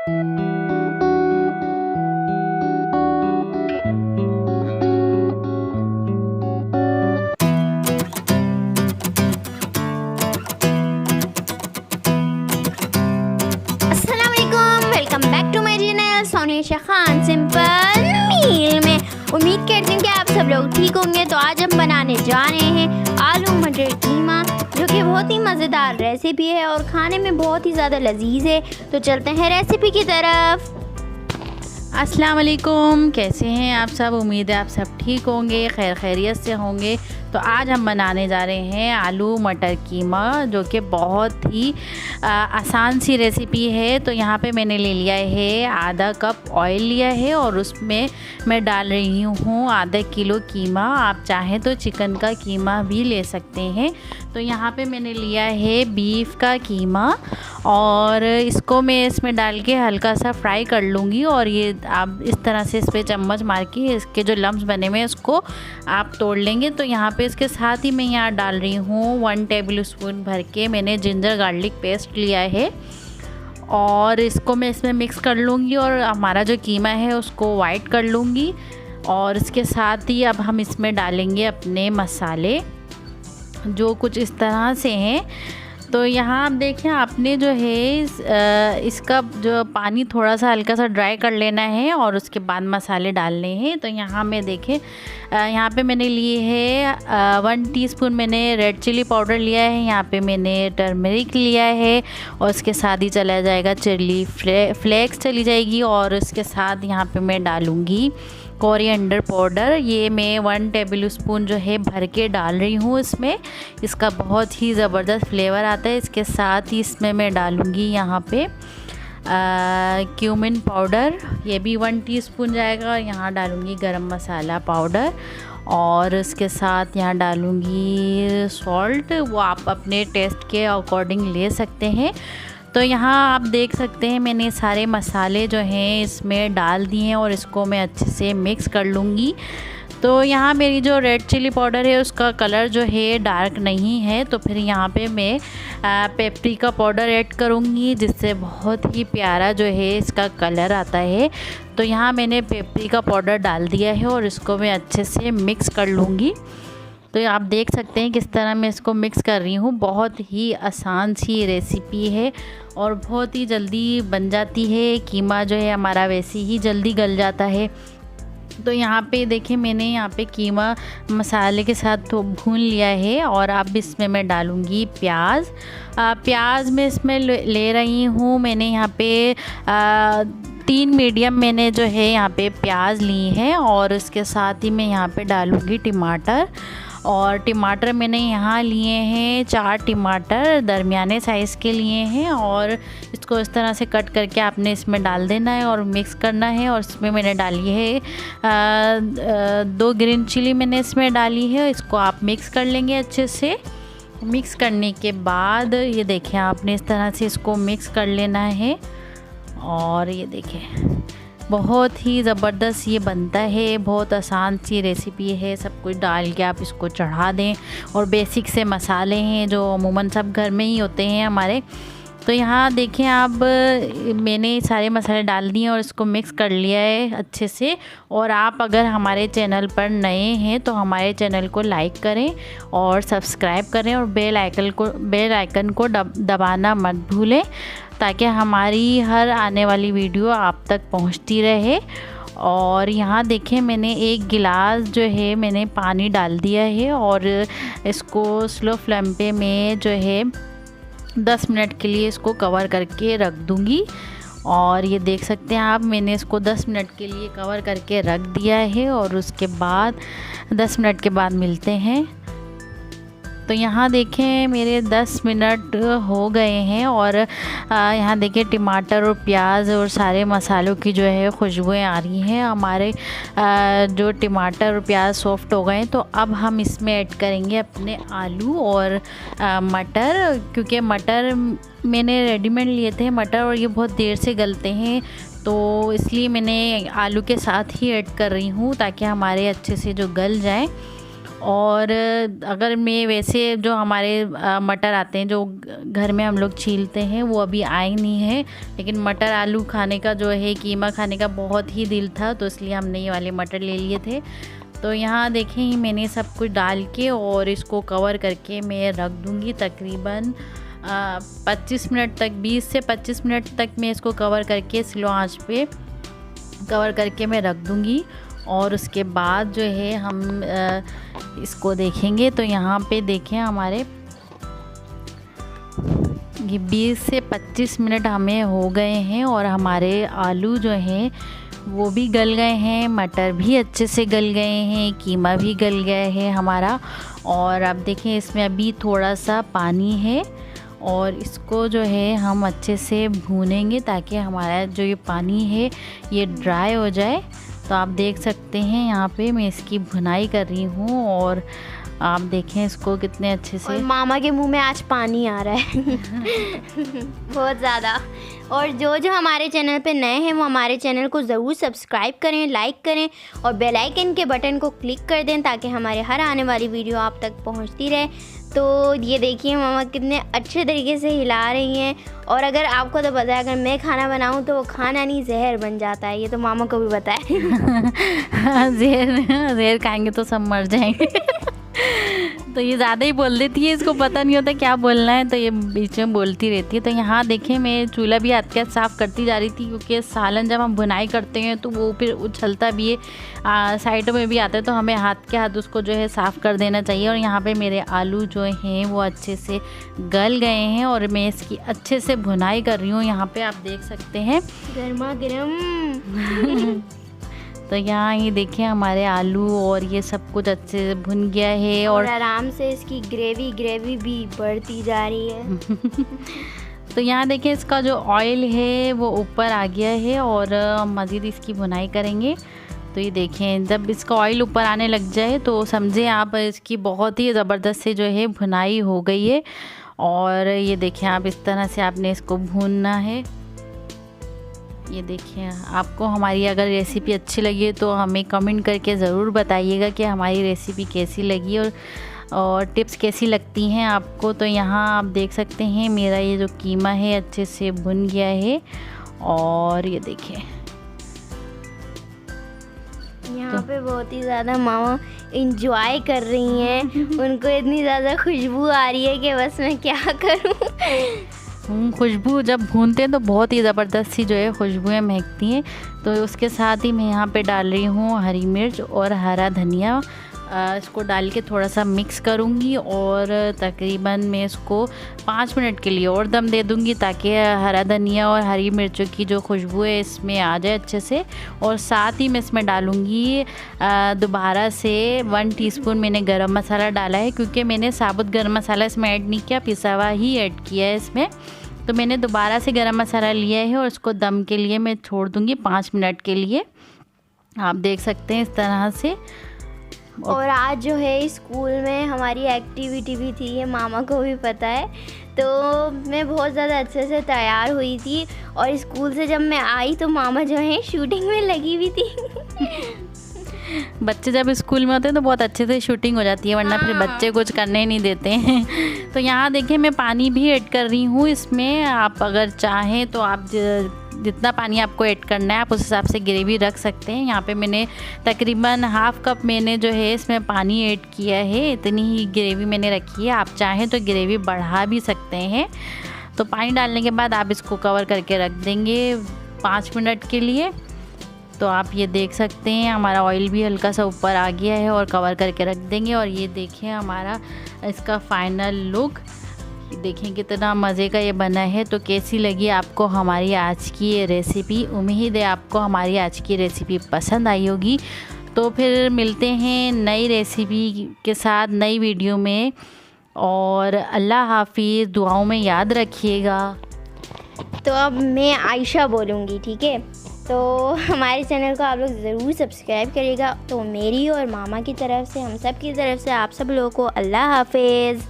Welcome back to my channel Sonia Khan simple meal में। उम्मीद करती हूँ कि आप सब लोग ठीक होंगे। तो आज हम बनाने जा रहे हैं आलू मटर कीमा, जो कि बहुत ही मज़ेदार रेसिपी है और खाने में बहुत ही ज़्यादा लजीज है। तो चलते हैं रेसिपी की तरफ। अस्सलाम वालेकुम, कैसे हैं आप सब? उम्मीद है आप सब ठीक होंगे, खैर खैरियत से होंगे। तो आज हम बनाने जा रहे हैं आलू मटर कीमा, जो कि बहुत ही आसान सी रेसिपी है। तो यहाँ पे मैंने ले लिया है आधा कप ऑयल लिया है और उसमें मैं डाल रही हूँ आधा किलो कीमा। आप चाहें तो चिकन का कीमा भी ले सकते हैं। तो यहाँ पे मैंने लिया है बीफ का कीमा और इसको मैं इसमें डाल के हल्का सा फ्राई कर लूँगी। और ये आप इस तरह से इस पर चम्मच मार के इसके जो लम्स बने हुए हैं उसको आप तोड़ लेंगे। तो यहाँ पे इसके साथ ही मैं यहाँ डाल रही हूँ 1 टेबल स्पून भर के मैंने जिंजर गार्लिक पेस्ट लिया है और इसको मैं इसमें मिक्स कर लूँगी और हमारा जो कीमा है उसको वाइट कर लूँगी। और इसके साथ ही अब हम इसमें डालेंगे अपने मसाले, जो कुछ इस तरह से हैं। तो यहाँ आप देखें, आपने जो है इसका जो पानी थोड़ा सा हल्का सा ड्राई कर लेना है और उसके बाद मसाले डालने हैं। तो यहाँ मैं देखें, यहाँ पे मैंने लिए है 1 टीस्पून मैंने रेड चिली पाउडर लिया है, यहाँ पे मैंने टर्मरिक लिया है और इसके साथ ही चला जाएगा चिली फ्लेक्स चली जाएगी। और इसके साथ यहाँ पे मैं डालूँगी कोरिएंडर पाउडर। ये मैं 1 टेबल स्पून जो है भर के डाल रही हूँ इसमें। इसका बहुत ही ज़बरदस्त फ्लेवर आता है। इसके साथ ही इसमें मैं डालूँगी यहाँ पे क्यूमिन पाउडर, ये भी 1 टीस्पून जाएगा। यहाँ डालूँगी गरम मसाला पाउडर और इसके साथ यहाँ डालूँगी सॉल्ट, वो आप अपने टेस्ट के अकॉर्डिंग ले सकते हैं। तो यहाँ आप देख सकते हैं मैंने सारे मसाले जो हैं इसमें डाल दिए हैं और इसको मैं अच्छे से मिक्स कर लूँगी। तो यहाँ मेरी जो रेड चिली पाउडर है उसका कलर जो है डार्क नहीं है, तो फिर यहाँ पे मैं पेपरिका पाउडर ऐड करूँगी, जिससे बहुत ही प्यारा जो है इसका कलर आता है। तो यहाँ मैंने पेपरिका पाउडर डाल दिया है और इसको मैं अच्छे से मिक्स कर लूँगी। तो आप देख सकते हैं किस तरह मैं इसको मिक्स कर रही हूँ। बहुत ही आसान सी रेसिपी है और बहुत ही जल्दी बन जाती है। कीमा जो है हमारा वैसे ही जल्दी गल जाता है। तो यहाँ पे देखिए, मैंने यहाँ पे कीमा मसाले के साथ तो भून लिया है और अब इसमें मैं डालूँगी प्याज। प्याज मैं इसमें ले रही हूँ, मैंने यहाँ पे 3 मीडियम मैंने जो है यहाँ पे प्याज ली है। और इसके साथ ही मैं यहाँ पे डालूँगी टमाटर, और टमाटर मैंने यहाँ लिए हैं 4 टमाटर दरमियाने साइज़ के लिए हैं। और इसको इस तरह से कट करके आपने इसमें डाल देना है और मिक्स करना है। और इसमें मैंने डाली है 2 ग्रीन चिली मैंने इसमें डाली है। इसको आप मिक्स कर लेंगे अच्छे से। मिक्स करने के बाद ये देखें, आपने इस तरह से इसको मिक्स कर लेना है। और ये देखें, बहुत ही ज़बरदस्त ये बनता है। बहुत आसान सी रेसिपी है, सब कुछ डाल के आप इसको चढ़ा दें। और बेसिक से मसाले हैं जो अमूमन सब घर में ही होते हैं हमारे। तो यहाँ देखें आप, मैंने सारे मसाले डाल दिए और इसको मिक्स कर लिया है अच्छे से। और आप अगर हमारे चैनल पर नए हैं तो हमारे चैनल को लाइक करें और सब्सक्राइब करें और बेल आइकन को दबाना मत भूलें, ताकि हमारी हर आने वाली वीडियो आप तक पहुंचती रहे। और यहाँ देखें, मैंने 1 गिलास जो है मैंने पानी डाल दिया है और इसको स्लो फ्लेम पे मैं जो है 10 मिनट के लिए इसको कवर करके रख दूँगी। और ये देख सकते हैं आप, मैंने इसको 10 मिनट के लिए कवर करके रख दिया है। और उसके बाद 10 मिनट के बाद मिलते हैं। तो यहाँ देखें, मेरे 10 मिनट हो गए हैं और यहाँ देखें टमाटर और प्याज और सारे मसालों की जो है खुशबुएँ आ रही हैं। हमारे जो टमाटर और प्याज सॉफ्ट हो गए, तो अब हम इसमें ऐड करेंगे अपने आलू और मटर। क्योंकि मटर मैंने रेडीमेड लिए थे मटर, और ये बहुत देर से गलते हैं, तो इसलिए मैंने आलू के साथ ही ऐड कर रही हूँ ताकि हमारे अच्छे से जो गल जाए। और अगर मैं वैसे जो हमारे मटर आते हैं जो घर में हम लोग छीलते हैं वो अभी आए नहीं है, लेकिन मटर आलू खाने का जो है कीमा खाने का बहुत ही दिल था, तो इसलिए हमने ये वाले मटर ले लिए थे। तो यहाँ देखें मैंने सब कुछ डाल के और इसको कवर करके मैं रख दूँगी तकरीबन 25 मिनट तक, 20 से 25 मिनट तक मैं इसको कवर करके स्लो आंच पे कवर करके मैं रख दूँगी। और उसके बाद जो है हम इसको देखेंगे। तो यहाँ पे देखें हमारे ये 20 से 25 मिनट हमें हो गए हैं और हमारे आलू जो हैं वो भी गल गए हैं, मटर भी अच्छे से गल गए हैं, कीमा भी गल गया है हमारा। और अब देखें इसमें अभी थोड़ा सा पानी है और इसको जो है हम अच्छे से भूनेंगे ताकि हमारा जो ये पानी है ये ड्राई हो जाए। तो आप देख सकते हैं यहाँ पे मैं इसकी भुनाई कर रही हूँ और आप देखें इसको कितने अच्छे से। और मामा के मुंह में आज पानी आ रहा है बहुत ज़्यादा। और जो हमारे चैनल पे नए हैं वो हमारे चैनल को ज़रूर सब्सक्राइब करें, लाइक करें और बेल आइकन के बटन को क्लिक कर दें ताकि हमारे हर आने वाली वीडियो आप तक पहुंचती रहे। तो ये देखिए मामा कितने अच्छे तरीके से हिला रही हैं। और अगर आपको तो पता है अगर मैं खाना बनाऊं तो वो खाना नहीं जहर बन जाता है, ये तो मामा को भी पता है जहर खाएंगे तो सब मर जाएंगे तो ये ज़्यादा ही बोल देती है, इसको पता नहीं होता क्या बोलना है तो ये बीच में बोलती रहती है। तो यहाँ देखें मैं चूल्हा भी हाथ के हाथ साफ़ करती जा रही थी क्योंकि सालन जब हम भुनाई करते हैं तो वो फिर उछलता भी है, साइडों में भी आता है, तो हमें हाथ के हाथ उसको जो है साफ़ कर देना चाहिए। और यहाँ पे मेरे आलू जो हैं वो अच्छे से गल गए हैं और मैं इसकी अच्छे से भुनाई कर रही हूँ। यहाँ पे आप देख सकते हैं गर्मा गर्म तो यहाँ ये देखिए हमारे आलू और ये सब कुछ अच्छे से भुन गया है और आराम से इसकी ग्रेवी भी बढ़ती जा रही है तो यहाँ देखिए इसका जो ऑयल है वो ऊपर आ गया है और मज़ीद इसकी भुनाई करेंगे। तो ये देखें जब इसका ऑयल ऊपर आने लग जाए तो समझें आप इसकी बहुत ही ज़बरदस्त से जो है भुनाई हो गई है। और ये देखें आप इस तरह से आपने इसको भूनना है। ये देखिए आपको हमारी अगर रेसिपी अच्छी लगी है तो हमें कमेंट करके ज़रूर बताइएगा कि हमारी रेसिपी कैसी लगी और टिप्स कैसी लगती हैं आपको। तो यहाँ आप देख सकते हैं मेरा ये जो कीमा है अच्छे से भुन गया है। और ये देखिए यहाँ पे बहुत ही ज़्यादा मामा इंजॉय कर रही हैं उनको इतनी ज़्यादा खुशबू आ रही है कि बस मैं क्या करूँ खुशबू जब भूनते हैं तो बहुत ही ज़बरदस्त सी जो है खुशबुएँ महकती हैं। तो उसके साथ ही मैं यहाँ पे डाल रही हूँ हरी मिर्च और हरा धनिया, इसको डाल के थोड़ा सा मिक्स करूँगी और तकरीबन मैं इसको 5 मिनट के लिए और दम दे दूँगी ताकि हरा धनिया और हरी मिर्चों की जो खुशबू है इसमें आ जाए अच्छे से। और साथ ही मैं इसमें डालूँगी दोबारा से 1 टीस्पून मैंने गरम मसाला डाला है क्योंकि मैंने साबुत गरम मसाला इसमें ऐड नहीं किया, पिसा हुआ ही ऐड किया है इसमें। तो मैंने दोबारा से गरम मसाला लिया है और इसको दम के लिए मैं छोड़ दूँगी 5 मिनट के लिए। आप देख सकते हैं इस तरह से। और आज जो है स्कूल में हमारी एक्टिविटी भी थी, ये मामा को भी पता है। तो मैं बहुत ज़्यादा अच्छे से तैयार हुई थी और स्कूल से जब मैं आई तो मामा जो है शूटिंग में लगी हुई थी बच्चे जब स्कूल में होते हैं तो बहुत अच्छे से शूटिंग हो जाती है, वरना फिर बच्चे कुछ करने नहीं देते हैं। तो यहाँ देखिए मैं पानी भी ऐड कर रही हूँ इसमें। आप अगर चाहें तो आप जितना पानी आपको ऐड करना है आप उस हिसाब से ग्रेवी रख सकते हैं। यहाँ पे मैंने तकरीबन ½ कप मैंने जो है इसमें पानी ऐड किया है, इतनी ही ग्रेवी मैंने रखी है। आप चाहें तो ग्रेवी बढ़ा भी सकते हैं। तो पानी डालने के बाद आप इसको कवर करके रख देंगे 5 मिनट के लिए। तो आप ये देख सकते हैं हमारा ऑयल भी हल्का सा ऊपर आ गया है और कवर करके रख देंगे। और ये देखिए हमारा इसका फाइनल लुक, देखें कितना मज़े का ये बना है। तो कैसी लगी आपको हमारी आज की ये रेसिपी? उम्मीद है आपको हमारी आज की रेसिपी पसंद आई होगी। तो फिर मिलते हैं नई रेसिपी के साथ नई वीडियो में और अल्लाह हाफिज़। दुआओं में याद रखिएगा। तो अब मैं आयशा बोलूँगी, ठीक है? तो हमारे चैनल को आप लोग ज़रूर सब्सक्राइब करिएगा। तो मेरी और मामा की तरफ से, हम सब की तरफ से आप सब लोगों को अल्लाह हाफिज़।